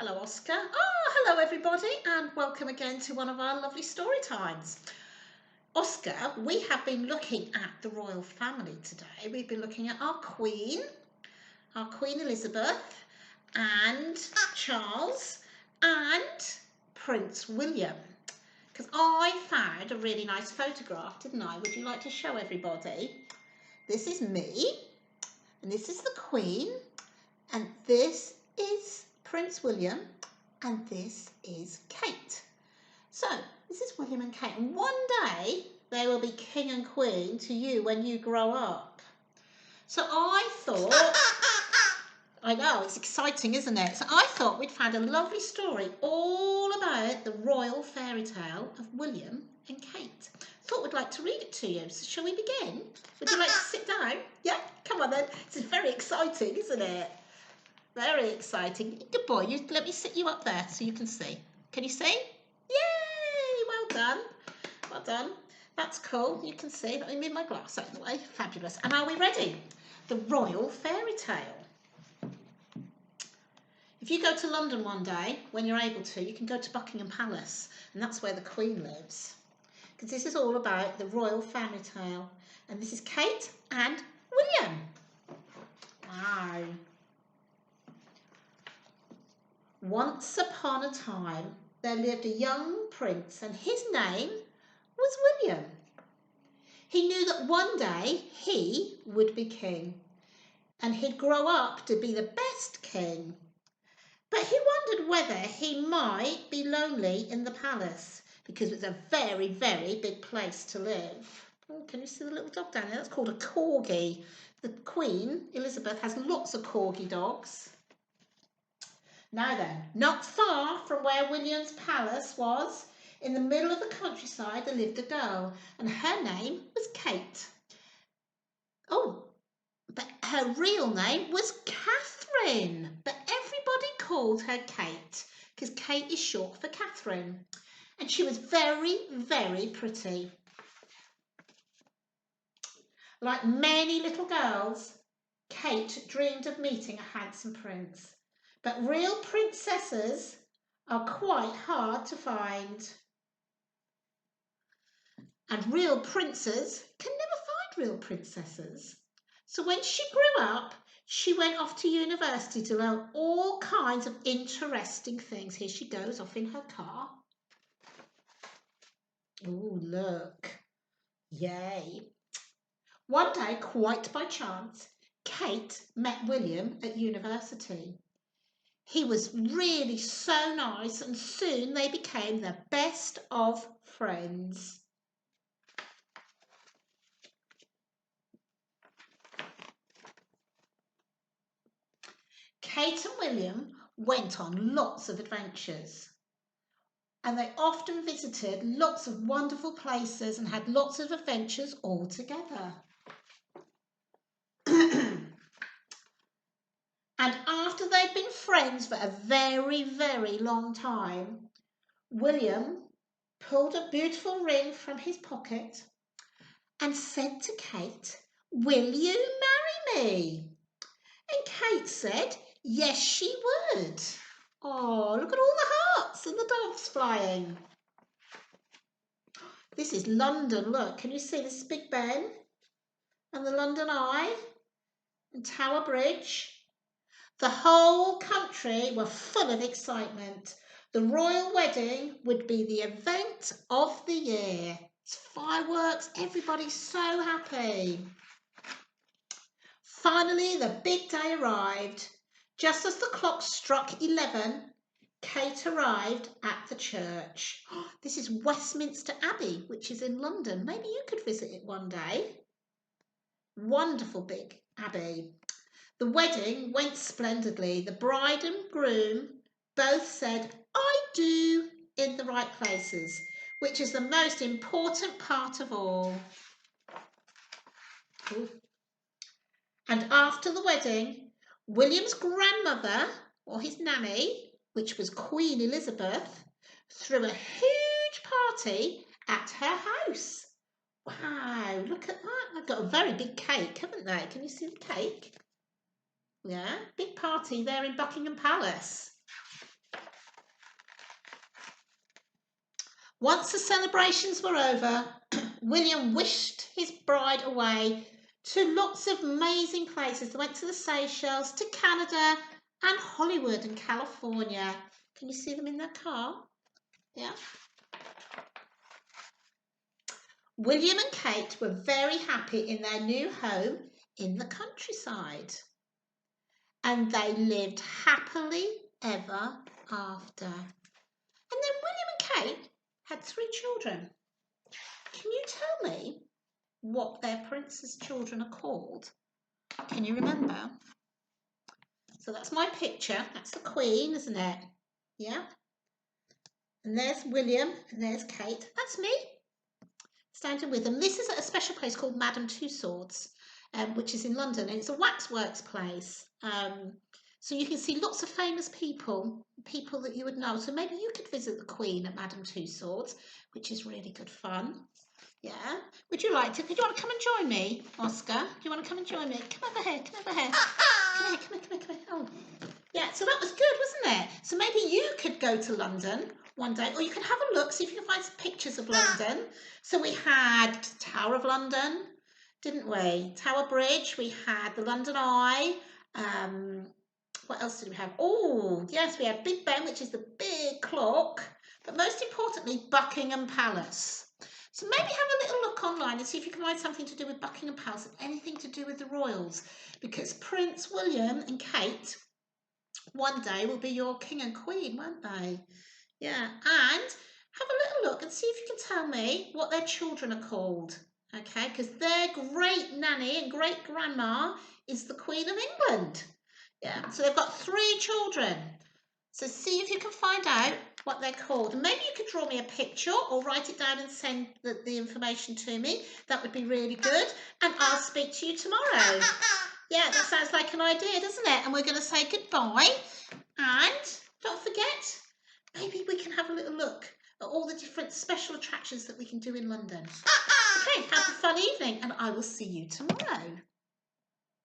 Hello, Oscar. Hello, everybody, and welcome again to one of our lovely story times. Oscar, we have been looking at the royal family today. We've been looking at our Queen Elizabeth, and Charles, and Prince William. Because I found a really nice photograph, didn't I? Would you like to show everybody? This is me, and this is the Queen, and this is Prince William, and this is Kate. So this is William and Kate, and one day they will be king and queen to you when you grow up. So I thought, I know, it's exciting, isn't it? So I thought we'd found a lovely story all about the royal fairy tale of William and Kate. Thought we'd like to read it to you. So shall we begin? Would you like to sit down? Yeah, come on then. This is very exciting, isn't it? Very exciting. Good boy, let me sit you up there so you can see. Can you see? Yay! Well done. Well done. That's cool. You can see. Let me move my glass out of the way. Fabulous. And are we ready? The Royal Fairy Tale. If you go to London one day, when you're able to, you can go to Buckingham Palace, and that's where the Queen lives. Because this is all about the Royal Fairy Tale. And this is Kate and William. Wow. Once upon a time, there lived a young prince, and his name was William. He knew that one day he would be king, and he'd grow up to be the best king. But he wondered whether he might be lonely in the palace, because it's a very, very big place to live. Oh, can you see the little dog down there? That's called a corgi. The Queen, Elizabeth, has lots of corgi dogs. Now then, not far from where William's palace was, in the middle of the countryside, there lived a girl, and her name was Kate. Oh, but her real name was Catherine, but everybody called her Kate, because Kate is short for Catherine, and she was very, very pretty. Like many little girls, Kate dreamed of meeting a handsome prince. But real princesses are quite hard to find. And real princes can never find real princesses. So when she grew up, she went off to university to learn all kinds of interesting things. Here she goes off in her car. Oh, look. Yay. One day, quite by chance, Kate met William at university. He was really so nice, and soon they became the best of friends. Kate and William went on lots of adventures, and they often visited lots of wonderful places and had lots of adventures all together. And after they'd been friends for a very, very long time, William pulled a beautiful ring from his pocket and said to Kate, "Will you marry me?" And Kate said, yes, she would. Oh, look at all the hearts and the doves flying. This is London, look. Can you see this Big Ben and the London Eye and Tower Bridge? The whole country were full of excitement. The royal wedding would be the event of the year. It's fireworks, everybody's so happy. Finally, the big day arrived. Just as the clock struck 11, Kate arrived at the church. This is Westminster Abbey, which is in London. Maybe you could visit it one day. Wonderful big abbey. The wedding went splendidly. The bride and groom both said, "I do," in the right places, which is the most important part of all. Ooh. And after the wedding, William's grandmother, or his nanny, which was Queen Elizabeth, threw a huge party at her house. Wow, look at that. They've got a very big cake, haven't they? Can you see the cake? Yeah, big party there in Buckingham Palace. Once the celebrations were over, William wished his bride away to lots of amazing places. They went to the Seychelles, to Canada, and Hollywood and California. Can you see them in their car? Yeah. William and Kate were very happy in their new home in the countryside. And they lived happily ever after. And then William and Kate had 3 children. Can you tell me what their prince's children are called? Can you remember? So that's my picture. That's the Queen, isn't it? Yeah. And there's William and there's Kate. That's me, standing with them. This is at a special place called Madame Tussauds, which is in London, and it's a waxworks place. So you can see lots of famous people that you would know. So maybe you could visit the Queen at Madame Tussauds, which is really good fun. Yeah. Would you like to? Do you want to come and join me, Oscar? Do you want to come and join me? Come over here. Come over here. Come here. Oh. Yeah, so that was good, wasn't it? So maybe you could go to London one day, or you could have a look, see if you can find some pictures of London. So we had Tower of London, didn't we? Tower Bridge, we had the London Eye. What else did we have? Oh, yes, we had Big Ben, which is the big clock. But most importantly, Buckingham Palace. So maybe have a little look online and see if you can find something to do with Buckingham Palace and anything to do with the royals. Because Prince William and Kate one day will be your king and queen, won't they? Yeah, and have a little look and see if you can tell me what their children are called. Okay, because their great nanny and great grandma is the Queen of England. Yeah, so they've got 3 children. So see if you can find out what they're called. And maybe you could draw me a picture or write it down and send the information to me. That would be really good. And I'll speak to you tomorrow. Yeah, that sounds like an idea, doesn't it? And we're going to say goodbye. And don't forget, maybe we can have a little look at all the different special attractions that we can do in London. Okay, have a fun evening and I will see you tomorrow.